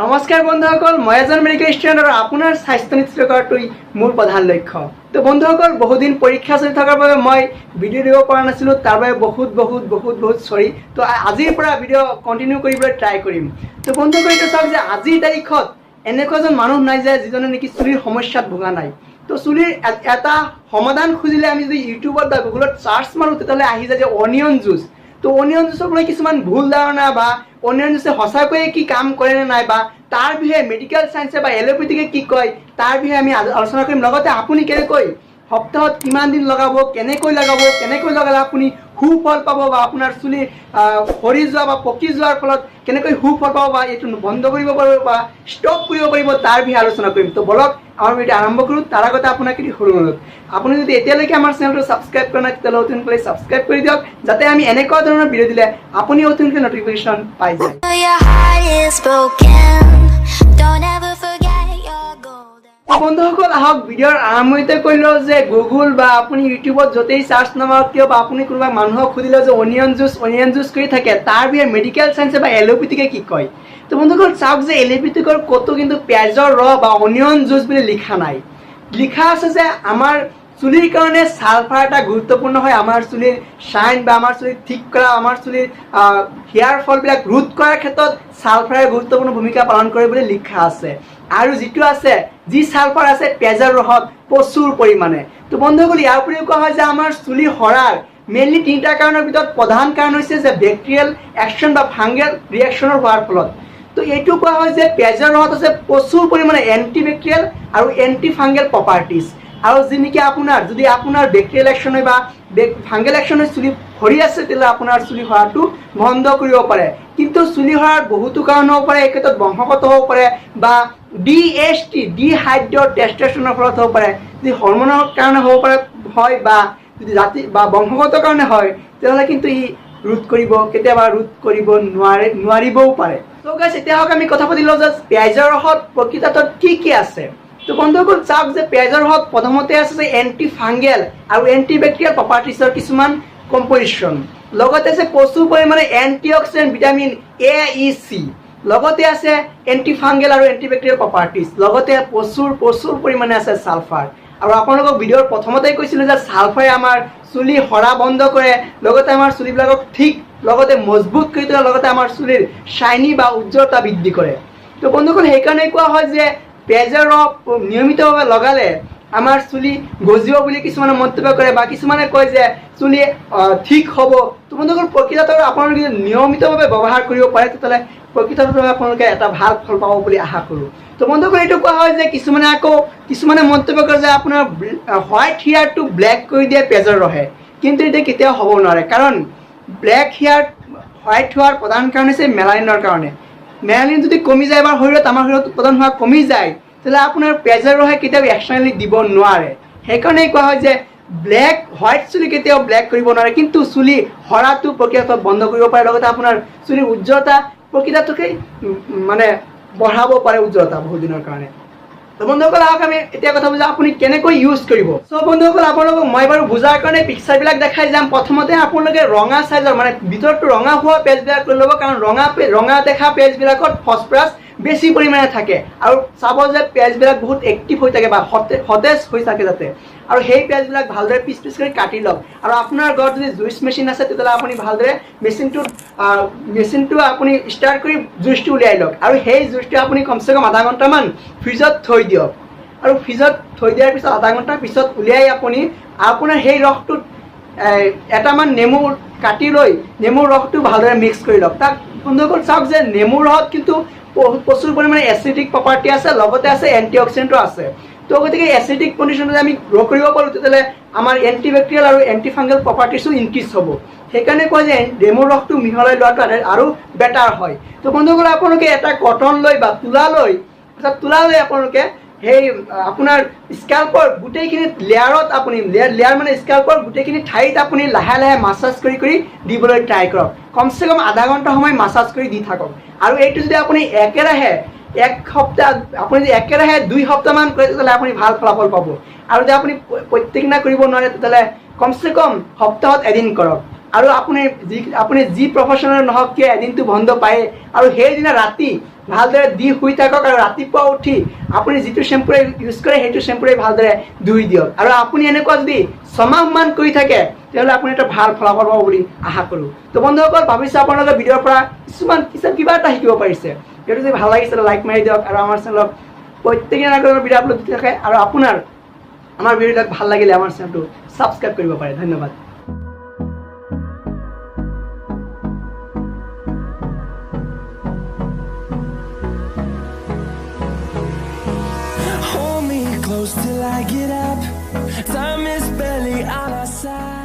নমস্কাৰ বন্ধুসকল, মই এজন মেডিকেল ষ্টুডেণ্ট আৰু আপোনাৰ স্বাস্থ্য নিশ্চিত কৰাটোই মোৰ প্ৰধান লক্ষ্য। তো বন্ধুসকল, বহুদিন পৰীক্ষা চলি থকাৰ বাবে মই ভিডিঅ' দিব পৰা নাছিলোঁ, তাৰ বাবে বহুত চৰি। তো আজিৰ পৰা ভিডিঅ' কণ্টিনিউ কৰিবলৈ ট্ৰাই কৰিম। তো বন্ধুসকল, এইটো চাওক যে আজিৰ তাৰিখত এনেকুৱা এজন মানুহ নাই যে যিজনে নেকি চুলিৰ সমস্যাত ভোগা নাই। তো চুলিৰ এটা সমাধান খুজিলে আমি যদি ইউটিউবত বা গুগলত চাৰ্চ মাৰোঁ তেতিয়াহ'লে আহি যায় যে অনিয়ন জুচ। তো অনিয়ন জুচক লৈ কিছুমান ভুল ধাৰণা বা অনিয়ন জুচে সঁচাকৈয়ে কি কাম কৰে নে নাই বা তাৰ বিষয়ে মেডিকেল চায়েন্সে বা এলোপেথিকে কি কয় তাৰ বিষয়ে আমি আলোচনা কৰিম। লগতে আপুনি কেনেকৈ সপ্তাহত কিমান দিন লগাব, কেনেকৈ লগালে আপুনি সুফল পাব বা আপোনাৰ চুলি সৰি যোৱা বা পকি যোৱাৰ ফলত কেনেকৈ সুফল পাব বা এইটো বন্ধ কৰিব পাৰিব বা ষ্টপ কৰিব পাৰিব তাৰ বিষয়ে আলোচনা কৰিম। তো বলক আমাৰ ভিডিঅ' আৰম্ভ কৰোঁ। তাৰ আগতে আপোনাক এটি সৰু অনুৰোধ, আপুনি যদি এতিয়ালৈকে আমাৰ চেনেলটো ছাবস্ক্ৰাইব কৰা নাই তেতিয়াহ'লে অতি সোনকালে ছাবস্ক্ৰাইব কৰি দিয়ক, যাতে আমি এনেকুৱা ধৰণৰ ভিডিঅ' দিলে আপুনি অতি সোনকালে নটিফিকেশ্যন পাই যায়। বন্ধুসকল, আহক ভিডিঅ'ৰ আৰম্ভণিতে কৈ লওঁ যে গুগল বা আপুনি ইউটিউবত য'তেই চাৰ্চ নামাৰক কিয় বা আপুনি কোনোবা মানুহক সুধিলে যে অনিয়ন জুচ কৰি থাকে তাৰ বিষয়ে মেডিকেল চায়েন্সে বা এলোপেথিকে কি কয়। তো বন্ধুসকল চাওক যে এলোপেথিকৰ ক'তো কিন্তু পিঁয়াজৰ ৰস বা অনিয়ন জুচ বুলি লিখা নাই। লিখা আছে যে আমাৰ চুলিৰ কাৰণে ছালফাৰ এটা গুৰুত্বপূৰ্ণ হয়, আমাৰ চুলিৰ শ্বাইন বা আমাৰ চুলি ঠিক কৰা, আমাৰ চুলিৰ হেয়াৰ ফলবিলাক ৰোধ কৰাৰ ক্ষেত্ৰত ছালফাৰে গুৰুত্বপূৰ্ণ ভূমিকা পালন কৰে বুলি লিখা আছে। আৰু যিটো আছে যি ছালফাৰ আছে পিঁয়াজৰ ৰসত প্ৰচুৰ পৰিমাণে। তো বন্ধুসকল, ইয়াৰ উপৰিও কোৱা হয় যে আমাৰ চুলি সৰাৰ মেইনলি তিনিটা কাৰণৰ ভিতৰত প্ৰধান কাৰণ হৈছে যে বেক্টেৰিয়েল একশ্যন বা ফাংগেল ৰিয়েকশ্যনৰ হোৱাৰ ফলত। তো এইটো কোৱা হয় যে পিঁয়াজৰ ৰসত আছে প্ৰচুৰ পৰিমাণে এণ্টি বেক্টেৰিয়েল আৰু এণ্টি ফাংগেল প্ৰপাৰ্টিজ। আৰু যি নেকি যদি আপোনাৰ বেক্টেৰিয়েল একশ্যন হয় বা ফাংগেল একশ্যন হৈ চুলি সৰি আছে তেতিয়াহ'লে আপোনাৰ চুলি সৰাটো বন্ধ কৰিব পাৰে। কিন্তু চুলি সৰাৰ বহুতো কাৰণ হ'ব পাৰে, এই ক্ষেত্ৰত বংশগত হ'ব পাৰে বা ডিহাইড্ৰ টেষ্টষ্টেৰনৰ ফলত হ'ব পাৰে, যদি হৰমনৰ কাৰণে হ'ব পাৰে হয় বা যদি জাতি বা বংশগত কাৰণে হয় তেতিয়াহ'লে কিন্তু ই কেতিয়াবা ৰোধ কৰিব নোৱাৰিবও পাৰে। তো গাইছ, এতিয়া হওক আমি কথা পাতি লওঁ যে পিঁয়াজৰ ৰসত প্ৰকৃতত কি আছে। তো বন্ধুসকল চাওক যে পিঁয়াজৰ ৰসত প্ৰথমতে আছে যে এণ্টি ফাংগেল আৰু এণ্টি বেক্টেৰিয়েল প্ৰপাৰ্টিজৰ কিছুমান কম্পজিশ্যন, লগতে আছে প্ৰচুৰ পৰিমাণে anti oxidant vitamin A, E, C, লগতে আছে এণ্টি ফাংগেল আৰু এণ্টি বেক্টেৰিয়েল প্ৰপাৰ্টিজ, লগতে প্ৰচুৰ পৰিমাণে আছে ছালফাৰ। আৰু আপোনালোকক ভিডিঅ'ৰ প্ৰথমতেই কৈছিলোঁ যে ছালফাৰে আমাৰ চুলি সৰা বন্ধ কৰে, লগতে আমাৰ চুলিবিলাকক ঠিক লগতে মজবুত কৰি তোলে, লগতে আমাৰ চুলিৰ শ্বাইনি বা উজ্জ্বলতা বৃদ্ধি কৰে। তো বন্ধুসকল, সেইকাৰণে কোৱা হয় যে পিঁয়াজৰ ৰস নিয়মিতভাৱে লগালে আমাৰ চুলি গজিব বুলি কিছুমানে মন্তব্য কৰে বা কিছুমানে কয় যে চুলি ঠিক হ'ব। তো বন্ধুসকল, প্ৰকৃতত আপোনালোকে যদি নিয়মিতভাৱে ব্যৱহাৰ কৰিব পাৰে তেতিয়াহ'লে প্ৰকৃতভাৱে আপোনালোকে এটা ভাল ফল পাব বুলি আশা কৰোঁ। তো বন্ধুসকল, এইটো কোৱা হয় যে কিছুমানে মন্তব্য কৰে যে আপোনাৰ হোৱাইট হেয়াৰটো ব্লেক কৰি দিয়ে পিঁয়াজৰ ৰসে, কিন্তু এতিয়া কেতিয়াও হ'ব নোৱাৰে, কাৰণ ব্লেক হেয়াৰ হোৱাইট হোৱাৰ প্ৰধান কাৰণ হৈছে মেলানিনৰ কাৰণে। মেলানিন যদি কমি যায় বা আমাৰ শৰীৰত উৎপাদন হোৱা কমি যায় তেতিয়াহ'লে আপোনাৰ পিঁয়াজৰ ৰসে কেতিয়াও এক্সটাৰ্নেলি দিব নোৱাৰে। সেইকাৰণে কোৱা হয় যে হোৱাইট চুলি কেতিয়াও ব্লেক কৰিব নোৱাৰে, কিন্তু চুলি সৰাটো প্ৰক্ৰিয়াটো বন্ধ কৰিব পাৰে, লগতে আপোনাৰ চুলিৰ উজ্জ্বলতা প্ৰকৃততকৈ মানে বঢ়াব পাৰে উজ্জ্বলতা বহুত দিনৰ কাৰণে। তো বন্ধুসকল, আহক আমি এতিয়া কথা বুজা আপুনি কেনেকৈ ইউজ কৰিব। চ' বন্ধুসকল, আপোনালোকক মই বাৰু বুজাৰ কাৰণে পিকচাৰবিলাক দেখাই যাম। প্ৰথমতে আপোনালোকে ৰঙা চাইজৰ মানে ভিতৰটো ৰঙা হোৱা পেজবিলাক লৈ ল'ব, কাৰণ ৰঙা দেখা পেজবিলাকত ফচফৰাছ বেছি পৰিমাণে থাকে আৰু চাব যে পেজবিলাক বহুত এক্টিভ হৈ থাকে বা সতেজ হৈ থাকে যাতে, আৰু সেই পেজবিলাক ভালদৰে পিচ কৰি কাটি লওক। আৰু আপোনাৰ ঘৰত যদি জুইচ মেচিন আছে তেতিয়াহ'লে আপুনি ভালদৰে মেচিনটো আপুনি ষ্টাৰ্ট কৰি জুইচটো উলিয়াই লওক, আৰু সেই জুইচটো আপুনি কমচে কম আধা ঘণ্টামান ফ্ৰিজত থৈ দিয়ক। আৰু ফ্ৰিজত থৈ দিয়াৰ পিছত আধা ঘণ্টাৰ পিছত উলিয়াই আপুনি আপোনাৰ সেই ৰসটোত এটামান নেমু কাটি লৈ নেমুৰ ৰসটো ভালদৰে মিক্স কৰি লওক। তাক বন্ধুসকল চাওক যে নেমুৰ ৰসত কিন্তু প্ৰচুৰ পৰিমাণে এচিডিক প্ৰপাৰ্টি আছে, লগতে আছে এণ্টি অক্সিডেণ্টো আছে। তো গতিকে এচিডিক কণ্ডিশ্যনত আমি গ্ৰ' কৰিব পাৰোঁ তেতিয়াহ'লে আমাৰ এণ্টি বেক্টেৰিয়েল আৰু এণ্টি ফাংগেল প্ৰপাৰ্টিছো ইনক্ৰিজ হ'ব। সেইকাৰণে কয় যে নেমুৰ ৰসটো মিহলাই লোৱাটো আৰু বেটাৰ হয়। তো বন্ধুসকল, আপোনালোকে এটা কটন লৈ বা তুলা লৈ আপোনালোকে সেই আপোনাৰ স্কেল্পৰ গোটেইখিনি লেয়াৰত আপুনি লেয়াৰ মানে স্কেল্পৰ গোটেইখিনি ঠাইত আপুনি লাহে মাছাজ কৰি দিবলৈ ট্ৰাই কৰক। কমচে কম আধা ঘণ্টা সময় মাছাজ কৰি দি থাকক। আৰু এইটো যদি আপুনি একেৰাহে 2 সপ্তাহমান কৰে তেতিয়াহ'লে আপুনি ভাল ফলাফল পাব। আৰু যদি আপুনি প্ৰত্যেক দিনা কৰিব নোৱাৰে তেতিয়াহ'লে কমচে কম সপ্তাহত এদিন কৰক। আৰু আপুনি যি প্ৰফেশ্যনেল নহওক কিয় এদিনটো বন্ধ পায়ে, আৰু সেইদিনা ৰাতি ভালদৰে দি শুই থাকক আৰু ৰাতিপুৱা উঠি আপুনি যিটো শ্বেম্পুৰে ইউজ কৰে সেইটো শ্বেম্পুৰে ভালদৰে ধুই দিয়ক। আৰু আপুনি এনেকুৱা যদি 6 মাহমান কৰি থাকে তেতিয়াহ'লে আপুনি এটা ভাল ফলাফল পাব বুলি আশা কৰোঁ। তো বন্ধুসকল, ভাবিছোঁ আপোনালোকে ভিডিঅ'ৰ পৰা কিবা এটা শিকিব পাৰিছে। ভিডিঅ'টো যদি ভাল লাগিছে লাইক মাৰি দিয়ক আৰু আমাৰ চেনেলত প্ৰত্যেকদিন ভিডিঅ' আপলোড দি থাকে। আৰু আপোনাৰ আমাৰ ভিডিঅ'বিলাক ভাল লাগিলে আমাৰ চেনেলটো ছাবস্ক্ৰাইব কৰিব পাৰে। ধন্যবাদ। Hold me close till I get up. Time is barely on our side.